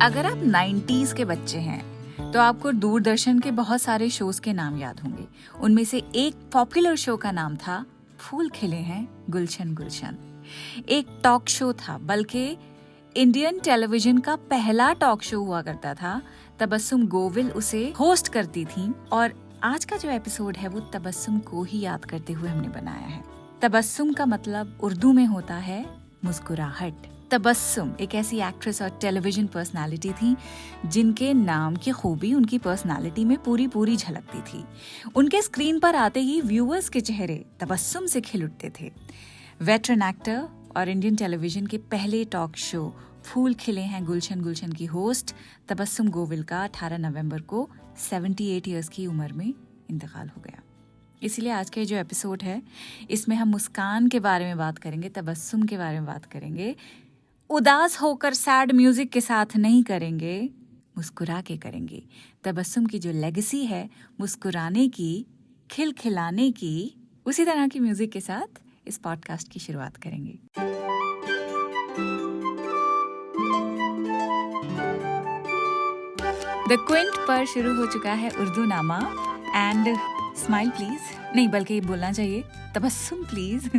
अगर आप 90s के बच्चे हैं तो आपको दूरदर्शन के बहुत सारे शोज के नाम याद होंगे। उनमें से एक पॉपुलर शो का नाम था फूल खिले हैं गुलशन गुलशन। एक टॉक शो था, बल्कि इंडियन टेलीविजन का पहला टॉक शो हुआ करता था। तबस्सुम गोविल उसे होस्ट करती थी और आज का जो एपिसोड है वो तबस्सुम को ही याद करते हुए हमने बनाया है। तबस्सुम का मतलब उर्दू में होता है मुस्कुराहट। तबस्सुम एक ऐसी एक्ट्रेस और टेलीविजन पर्सनालिटी थी जिनके नाम की खूबी उनकी पर्सनालिटी में पूरी झलकती थी। उनके स्क्रीन पर आते ही व्यूअर्स के चेहरे तबस्सुम से खिल उठते थे। वेटरन एक्टर और इंडियन टेलीविजन के पहले टॉक शो फूल खिले हैं गुलशन गुलशन की होस्ट तबस्सुम गोविल का 18 नवंबर को 78 इयर्स की उम्र में इंतकाल हो गया। इसलिए आज का जो एपिसोड है इसमें हम मुस्कान के बारे में बात करेंगे, तबस्सुम के बारे में बात करेंगे। उदास होकर सैड म्यूजिक के साथ नहीं करेंगे, मुस्कुरा के करेंगे। तबस्सुम की जो लेगेसी है मुस्कुराने की, खिलखिलाने की, उसी तरह की म्यूजिक के साथ इस पॉडकास्ट की शुरुआत करेंगे। द क्विंट पर शुरू हो चुका है उर्दू नामा एंड स्माइल प्लीज, नहीं बल्कि बोलना चाहिए तबस्सुम प्लीज।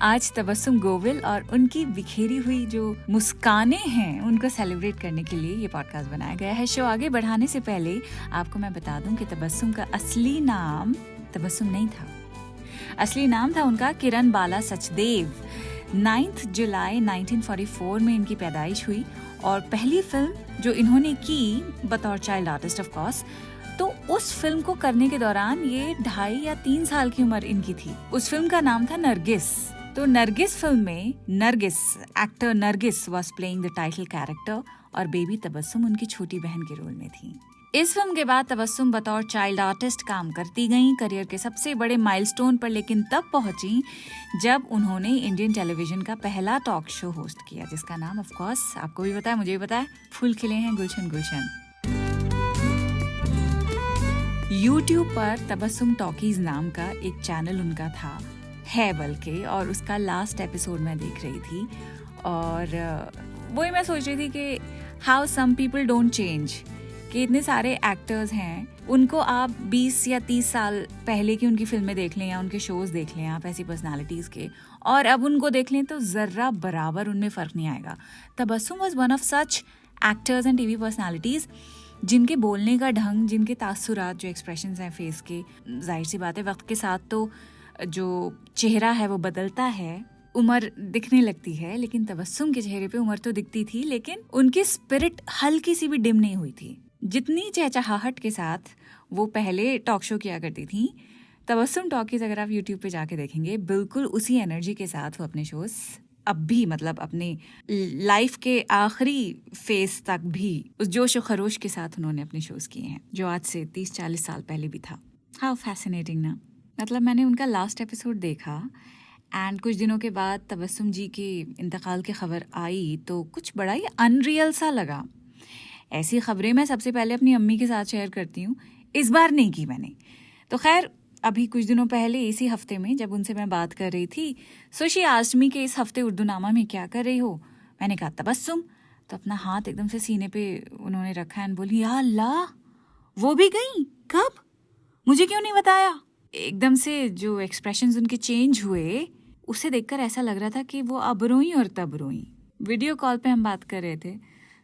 आज तबस्सुम गोविल और उनकी बिखेरी हुई जो मुस्कानें हैं उनको सेलिब्रेट करने के लिए ये पॉडकास्ट बनाया गया है। शो आगे बढ़ाने से पहले आपको मैं बता दूं कि तबस्सुम का असली नाम तबस्सुम नहीं था। असली नाम था उनका किरण बाला सचदेव। 9 जुलाई 1944 में इनकी पैदाइश हुई और पहली फिल्म जो इन्होंने की बतौर चाइल्ड आर्टिस्ट ऑफ कोर्स, तो उस फिल्म को करने के दौरान ये 2.5 या 3 साल की उम्र इनकी थी। उस फिल्म का नाम था नरगिस। तो नरगिस फिल्म में actor Nargis was playing the title character और बेबी तबस्सुम उनकी छोटी बहन के रोल में थी। इस फिल्म के बाद तबस्सुम बतौर चाइल्ड आर्टिस्ट काम करती गईं करियर के सबसे बड़े माइलस्टोन पर, लेकिन तब पहुंची जब उन्होंने इंडियन टेलीविजन का पहला टॉक शो होस्ट किया जिसका नाम ऑफ कोर्स आपको भी पता है, मुझे भी पता है, फूल खिले हैं गुलशन गुलशन। YouTube पर तबस्सुम टॉकीज नाम का एक चैनल उनका था, है बल्कि, और उसका लास्ट एपिसोड मैं देख रही थी और वही मैं सोच रही थी कि how some people don't change, कि इतने सारे एक्टर्स हैं, उनको आप 20 या 30 साल पहले की उनकी फिल्में देख लें या उनके शोज देख लें आप ऐसी पर्सनालिटीज के, और अब उनको देख लें तो जर्रा बराबर उनमें फर्क नहीं आएगा। Tabassum was one of such actors and TV personalities जिनके बोलने का ढंग, जिनके तासुरात, जो एक्सप्रेशंस हैं फेस के, जाहिर सी बात है वक्त के साथ तो जो चेहरा है वो बदलता है, उम्र दिखने लगती है, लेकिन तबस्सुम के चेहरे पे उम्र तो दिखती थी लेकिन उनकी स्पिरिट हल्की सी भी डिम नहीं हुई थी। जितनी चहचहाहट के साथ वो पहले टॉक शो किया करती थी, तबस्सुम टॉकीज अगर आप यूट्यूब पे जाके देखेंगे बिल्कुल उसी एनर्जी के साथ वो अपने शोज अब भी, मतलब अपने लाइफ के आखिरी फेज तक भी उस जोश और खरोश के साथ उन्होंने अपने शोज किए हैं जो आज से 30-40 साल पहले भी था। हाउ फैसिनेटिंग ना। मतलब मैंने उनका लास्ट एपिसोड देखा एंड कुछ दिनों के बाद तबस्सुम जी के इंतकाल की खबर आई तो कुछ बड़ा ही अनरियल सा लगा। ऐसी खबरें मैं सबसे पहले अपनी अम्मी के साथ शेयर करती हूँ, इस बार नहीं की मैंने। तो खैर अभी कुछ दिनों पहले इसी हफ्ते में जब उनसे मैं बात कर रही थी, सो शी आस्क्ड मी कि इस हफ्ते उर्दू नामा में क्या कर रही हो। मैंने कहा तबस्सुम, तो अपना हाथ एकदम से सीने पे उन्होंने रखा एंड बोली, या अल्लाह वो भी गई, कब, मुझे क्यों नहीं बताया। एकदम से जो एक्सप्रेशंस उनके चेंज हुए उसे देखकर ऐसा लग रहा था कि वो अब रोई और तब रोई। वीडियो कॉल पे हम बात कर रहे थे।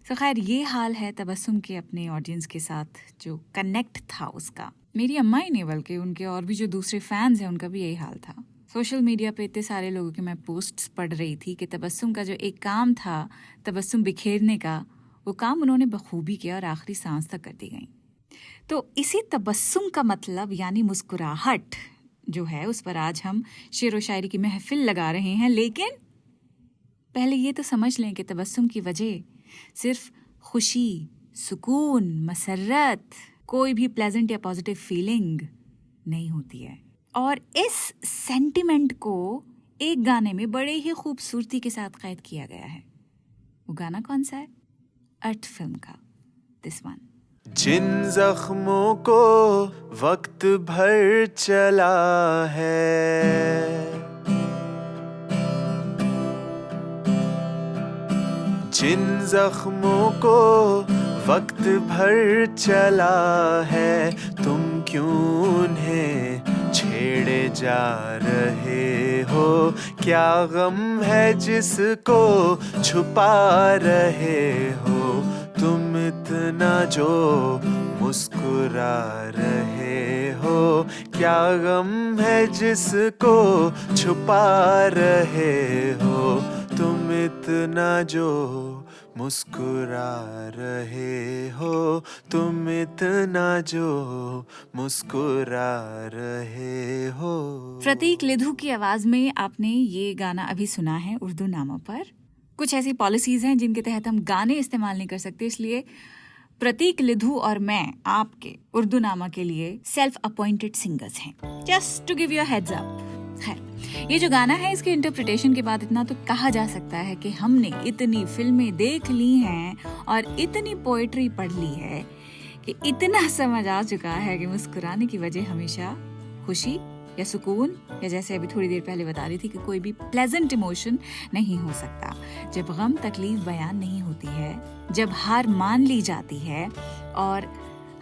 तो खैर ये हाल है तबस्सुम के अपने ऑडियंस के साथ जो कनेक्ट था उसका। मेरी अम्मा ही नहीं बल्कि उनके और भी जो दूसरे फैंस हैं उनका भी यही हाल था। सोशल मीडिया पे इतने सारे लोगों के मैं पोस्ट्स पढ़ रही थी कि तबस्सुम का जो एक काम था तबस्सुम बिखेरने का, वो काम उन्होंने बखूबी किया और आखिरी सांस तक करती गई। तो इसी तबस्सुम का मतलब यानी मुस्कुराहट जो है उस पर आज हम शेर व शायरी की महफिल लगा रहे हैं। लेकिन पहले ये तो समझ लें कि तबस्सुम की वजह सिर्फ खुशी, सुकून, मसरत, कोई भी प्लेजेंट या पॉजिटिव फीलिंग नहीं होती है। और इस सेंटिमेंट को एक गाने में बड़े ही खूबसूरती के साथ कैद किया गया है। वो गाना कौन सा है? अर्थ फिल्म का दिस वन। जिन जख्मों को वक्त भर चला है, जिन जख्मों को वक्त भर चला है, तुम क्यों उन्हें छेड़े जा रहे हो? क्या गम है जिसको छुपा रहे हो? तुम इतना जो मुस्कुरा रहे हो, क्या गम है जिसको छुपा रहे हो? तुम इतना जो मुस्कुरा रहे हो, तुम इतना जो मुस्कुरा रहे हो। प्रतीक लिधु की आवाज में आपने ये गाना अभी सुना है उर्दू नामा पर। कुछ ऐसी पॉलिसीज हैं जिनके तहत हम गाने इस्तेमाल नहीं कर सकते, इसलिए प्रतीक लिधु और मैं आपके उर्दू नामा के लिए सेल्फ अपॉइंटेड सिंगर्स हैं, just to give you a heads up. है ये जो गाना है, इसके इंटरप्रिटेशन के बाद इतना तो कहा जा सकता है कि हमने इतनी फिल्में देख ली हैं और इतनी पोएट्री पढ़ ली है कि इतना समझ आ चुका है कि मुस्कुराने की वजह हमेशा खुशी या सुकून, या जैसे अभी थोड़ी देर पहले बता रही थी कि कोई भी प्लेजेंट इमोशन नहीं हो सकता। जब गम तकलीफ बयान नहीं होती है, जब हार मान ली जाती है और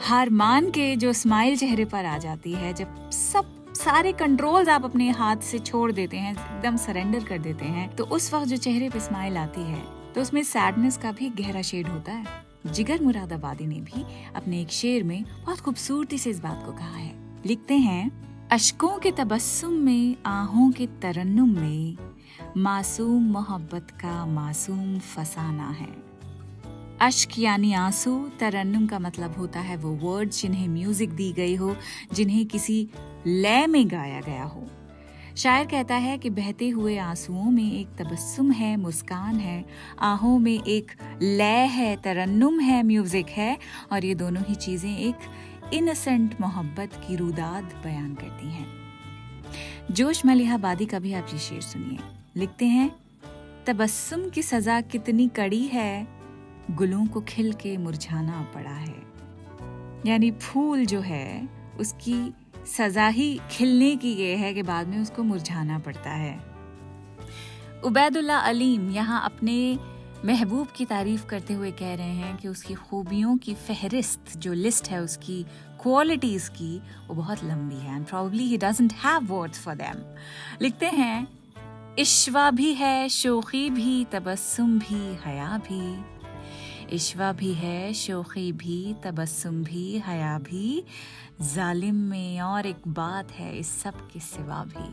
हार मान के जो स्माइल चेहरे पर आ जाती है, जब सारे कंट्रोल्स आप अपने हाथ से छोड़ देते हैं, एकदम सरेंडर कर देते हैं, तो उस वक्त जो चेहरे पे स्माइल आती है तो उसमें सैडनेस का भी गहरा शेड होता है। जिगर मुरादाबादी ने भी अपने एक शेर में बहुत खूबसूरती से इस बात को कहा है। लिखते हैं, अश्कों के तबस्सुम में, आहों के तरन्नुम में, मासूम मोहब्बत का मासूम फसाना है। अश्क यानी आंसू, तरन्नुम का मतलब होता है वो वर्ड्स जिन्हें म्यूजिक दी गई हो, जिन्हें किसी लय में गाया गया हो। शायर कहता है कि बहते हुए आंसुओं में एक तबस्सुम है, मुस्कान है, आहों में एक लय है, तरन्नुम है, म्यूजिक है, और ये दोनों ही चीजें एक इनोसेंट मोहब्बत की रुदाद बयान करती हैं। जोश मलिहाबादी का भी आप ये शेर सुनिए। लिखते हैं, तबस्सुम की सजा कितनी कड़ी है, गुलों को खिल के मुरझाना पड़ा है। यानी फूल जो है उसकी सजा ही खिलने की ये है कि बाद में उसको मुरझाना पड़ता है। उबैदुल्ला अलीम यहाँ अपने महबूब की तारीफ करते हुए कह रहे हैं कि उसकी खूबियों की फहरिस्त, जो लिस्ट है उसकी क्वालिटीज की, वो बहुत लंबी है and probably he doesn't have words for them. लिखते हैं, इश्वा भी है, शोखी भी, तबस्सुम भी, हया भी। इश्वा भी है, शोखी भी, तबस्सुम भी, हया भी। जालिम में और एक बात है इस सब के सिवा भी।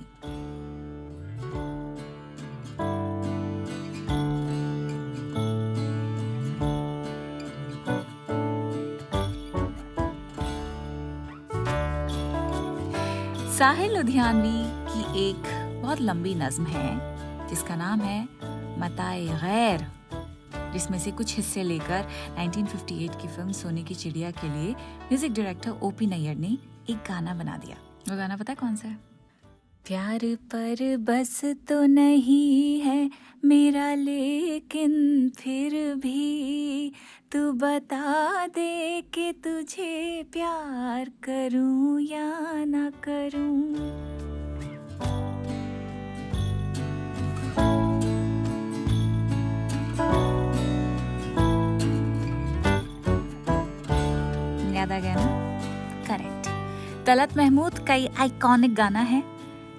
साहिल लुधियानवी की एक बहुत लंबी नज्म है जिसका नाम है मताए गैर, जिसमें से कुछ हिस्से लेकर 1958 की फिल्म सोने की चिड़िया के लिए म्यूजिक डायरेक्टर ओपी नैयर ने एक गाना बना दिया। वो गाना पता है कौन सा है? प्यार पर बस तो नहीं है मेरा, लेकिन फिर भी तू बता दे कि तुझे प्यार करूं या ना करूं। याद आ गया ना? करेक्ट। तलत महमूद का आइकॉनिक गाना है।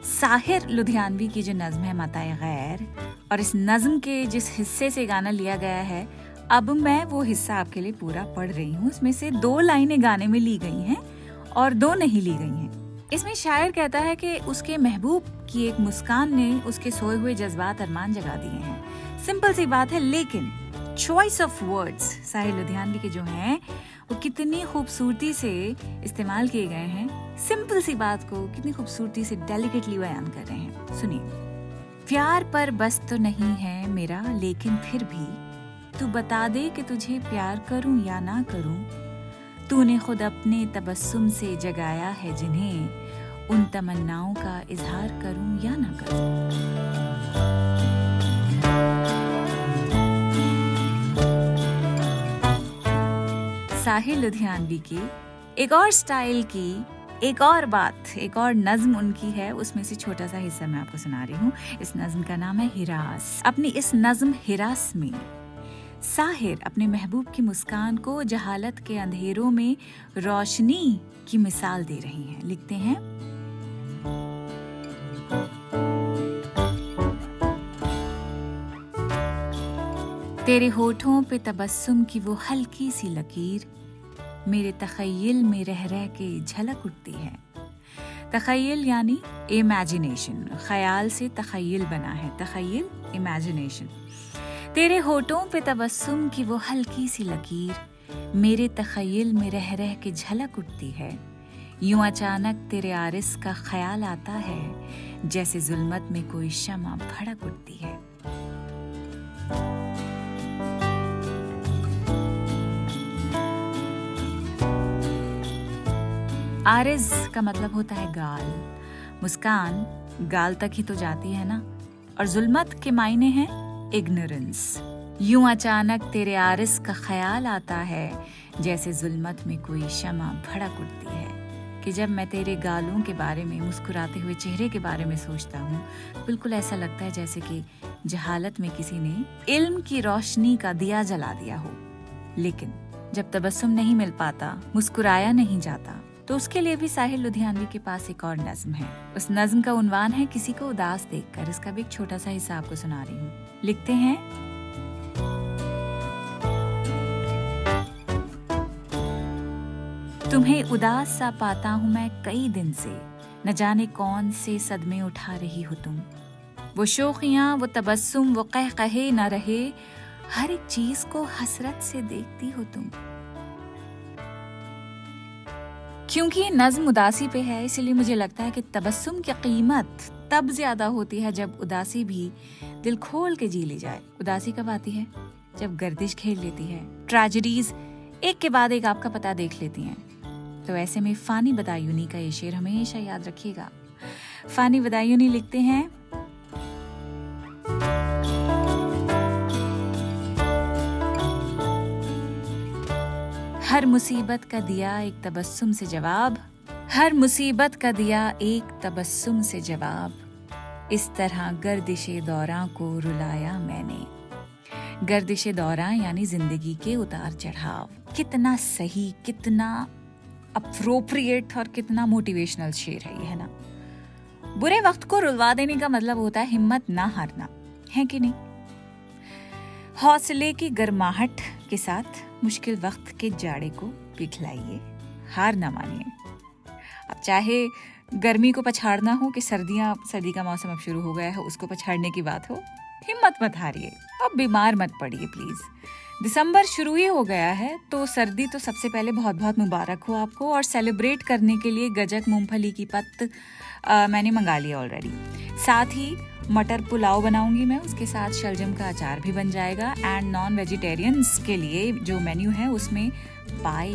साहिर लुधियानवी की जो नज्म है मताए गैर, और इस नज्म के जिस हिस्से से गाना लिया गया है, अब मैं वो हिस्सा आपके लिए पूरा पढ़ रही हूँ। इसमें से 2 लाइनें गाने में ली गई हैं और 2 नहीं ली गई हैं। इसमें शायर कहता है कि उसके महबूब की एक मुस्कान ने उसके सोए हुए जज्बात अरमान जगा दिए हैं। सिंपल सी बात है, लेकिन choice of words Sahir Ludhianvi के जो हैं वो कितनी खूबसूरती से इस्तेमाल किए गए हैं। सिंपल सी बात को कितनी खूबसूरती से डेलिकेटली बयान कर रहे हैं। सुनिए, प्यार पर बस तो नहीं है मेरा, लेकिन फिर भी तू बता दे कि तुझे प्यार करूं या ना करूं। तूने खुद अपने तबस्सुम से जगाया है जिन्हें, उन तमन्नाओं का इजहार करूं या ना करूं। साहिल लुधियानवी की एक और स्टाइल की एक और बात, एक और नज्म उनकी है, उसमें से छोटा सा हिस्सा मैं आपको सुना रही हूँ। इस नज्म का नाम है हिरास। अपनी इस नज्म हिरास में साहिर अपने महबूब की मुस्कान को जहालत के अंधेरों में रोशनी की मिसाल दे रही हैं। लिखते हैं, तेरे होठों पे तबस्सुम की वो हल्की सी लकीर मेरे तख़य्युल में रह रह के झलक उठती है। तख़य्युल यानी इमेजिनेशन, ख्याल से तख़य्युल बना है। तख़य्युल, इमेजिनेशन। तेरे होठों पे तबस्सुम की वो हल्की सी लकीर मेरे तख़य्युल में रह रह के झलक उठती है। यूं अचानक तेरे आरिस का ख्याल आता है, जैसे जुल्मत में कोई शम्मा भड़क उठती है। आरिज़ का मतलब होता है गाल। मुस्कान गाल तक ही तो जाती है ना। और जुल्मत के मायने हैं इग्नोरेंस। यूं अचानक तेरे आरिज़ का ख्याल आता है, जैसे जुल्मत में कोई शम्मा भड़क उठती है। कि जब मैं तेरे गालों के बारे में, मुस्कुराते हुए चेहरे के बारे में सोचता हूँ, बिल्कुल ऐसा लगता है जैसे कि जहालत में किसी ने इल्म की रोशनी का दिया जला दिया हो। लेकिन जब तबस्सुम नहीं मिल पाता, मुस्कुराया नहीं जाता, तो उसके लिए भी साहिर लुधियानवी के पास एक और नज्म है। उस नज्म का उन्वान है किसी को उदास देखकर। इसका भी एक छोटा सा हिस्सा आपको सुना रही हूँ। लिखते हैं, तुम्हें उदास सा पाता हूँ मैं कई दिन से, न जाने कौन से सदमे उठा रही हो तुम। वो शोखियाँ, वो तबस्सुम, वो कहकहे न रहे, हर एक चीज को हसरत से देखती हो तुम। क्योंकि ये नज्म उदासी पे है, इसलिए मुझे लगता है कि तबस्सुम की कीमत तब ज्यादा होती है जब उदासी भी दिल खोल के जी ली जाए। उदासी कब आती है? जब गर्दिश खेल लेती है, ट्रेजेडीज एक के बाद एक आपका पता देख लेती हैं। तो ऐसे में फानी बदायूनी का ये शेर हमेशा याद रखिएगा। फानी बदायूनी लिखते हैं, हर मुसीबत का दिया एक तबस्सुम से जवाब, हर मुसीबत का दिया एक तबस्सुम से जवाब, इस तरह गर्दिशे दौरां को रुलाया मैंने। गर्दिशे दौरां यानी जिंदगी के उतार चढ़ाव। कितना सही, कितना अप्रोप्रिएट और कितना मोटिवेशनल शेर है ये, है ना। बुरे वक्त को रुलवा देने का मतलब होता है हिम्मत ना हारना, है कि नहीं। हौसले की गर्माहट के साथ मुश्किल वक्त के जाड़े को पिघलाइए, हार ना मानिए। अब चाहे गर्मी को पछाड़ना हो कि सर्दी का मौसम अब शुरू हो गया है, उसको पछाड़ने की बात हो, हिम्मत मत हारिए। अब बीमार मत पड़िए प्लीज। दिसंबर शुरू ही हो गया है, तो सर्दी तो सबसे पहले बहुत बहुत मुबारक हो आपको। और सेलिब्रेट करने के लिए गजक, मूंगफली की पत्त मैंने मंगा लिया ऑलरेडी। साथ ही मटर पुलाव बनाऊंगी मैं, उसके साथ शलजम का अचार भी बन जाएगा। एंड नॉन वेजिटेरियंस के लिए जो मेन्यू है उसमें पाए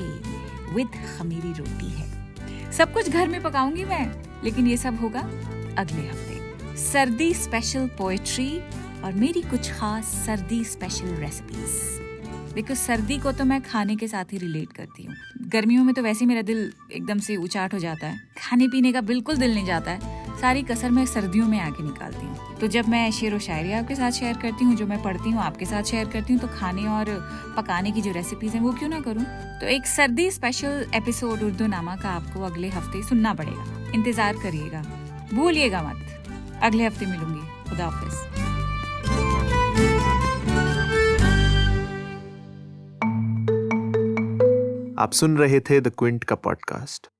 विद खमीरी रोटी है। सब कुछ घर में पकाऊंगी मैं, लेकिन ये सब होगा अगले हफ्ते। सर्दी स्पेशल पोएट्री और मेरी कुछ खास सर्दी स्पेशल रेसिपीज। देखो, सर्दी को तो मैं खाने के साथ ही रिलेट करती हूँ। गर्मियों में तो वैसे ही मेरा दिल एकदम से उचाट हो जाता है, खाने पीने का बिल्कुल दिल नहीं जाता है। सारी कसर मैं सर्दियों में आके निकालती हूँ। तो जब मैं शेर व शायरी आपके साथ शेयर करती हूँ, जो मैं पढ़ती हूँ आपके साथ शेयर करती हूँ, तो खाने और पकाने की जो रेसिपीज हैं वो क्यों ना करूँ। तो एक सर्दी स्पेशल एपिसोड उर्दू नामा का आपको अगले हफ्ते सुनना पड़ेगा। इंतजार करिएगा, भूलिएगा मत। अगले हफ्ते मिलूंगी। खुदा हाफिज। आप सुन रहे थे द क्विंट का पॉडकास्ट।